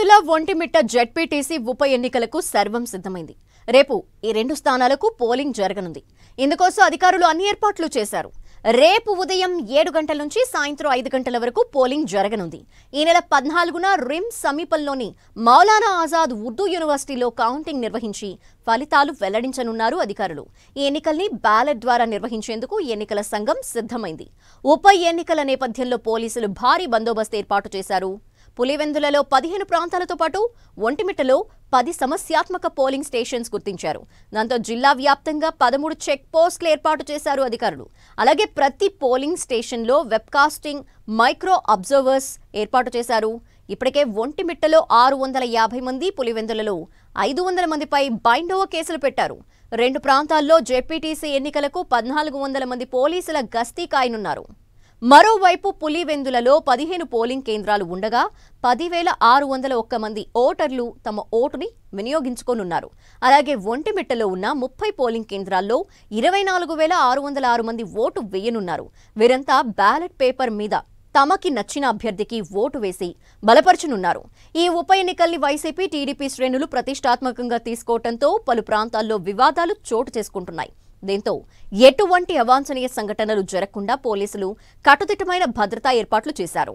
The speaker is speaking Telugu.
పులివెందుల ఒంటిమిట్ట జెడ్పీటీసీ ఉప ఎన్నికలకు సర్వం సిద్ధమైంది. రేపు ఈ 2 స్థానాలకు పోలింగ్ జరగనుంది. ఇందుకోసం అధికారులు అన్ని ఏర్పాట్లు చేశారు. రేపు ఉదయం 7 గంటల నుంచి సాయంత్రం 5 గంటల వరకు పోలింగ్ జరగనుంది. ఈ నెల 14న రిమ్స్ సమీపంలోని మౌలానా ఆజాద్ ఉర్దూ యూనివర్సిటీలో కౌంటింగ్ నిర్వహించి ఫలితాలు వెల్లడించనున్నారు అధికారులు. ఈ ఎన్నికల్ని బ్యాలెట్ ద్వారా నిర్వహించేందుకు ఎన్నికల సంఘం సిద్ధమైంది. ఉప ఎన్నికల నేపథ్యంలో పోలీసులు భారీ బందోబస్తు ఏర్పాటు చేశారు. పులివెందులలో 15 ప్రాంతాలతో పాటు ఒంటిమిట్టలో 10 సమస్యాత్మక పోలింగ్ స్టేషన్స్ గుర్తించారు. దాంతో జిల్లా వ్యాప్తంగా 13 చెక్ పోస్టులు ఏర్పాటు చేశారు అధికారులు. అలాగే ప్రతి పోలింగ్ స్టేషన్లో వెబ్కాస్టింగ్ మైక్రో అబ్జర్వర్స్ ఏర్పాటు చేశారు. ఇప్పటికే ఒంటిమిట్టలో 650 మంది, పులివెందులలో 500 మందిపై బైండ్ ఓవర్ కేసులు పెట్టారు. 2 ప్రాంతాల్లో జెడ్పీటీసీ ఎన్నికలకు 1400 మంది పోలీసుల గస్తీ కాయనున్నారు. మరోవైపు పులివెందులలో 15 పోలింగ్ కేంద్రాలు ఉండగా 10,601 మంది ఓటర్లు తమ ఓటుని వినియోగించుకోనున్నారు. అలాగే ఒంటిమిట్టలో ఉన్న 30 పోలింగ్ కేంద్రాల్లో 24,606 మంది ఓటు వేయనున్నారు. వీరంతా బ్యాలెట్ పేపర్ మీద తమకి నచ్చిన అభ్యర్థికి ఓటు వేసి బలపరచనున్నారు. ఈ ఉప ఎన్నికల్ని వైసీపీ, టీడీపీ శ్రేణులు ప్రతిష్టాత్మకంగా తీసుకోవడంతో పలు ప్రాంతాల్లో వివాదాలు చోటు చేసుకుంటున్నాయి. దీంతో ఎటువంటి అవాంఛనీయ సంఘటనలు జరగకుండా పోలీసులు కట్టుదిట్టమైన భద్రతా ఏర్పాట్లు చేశారు.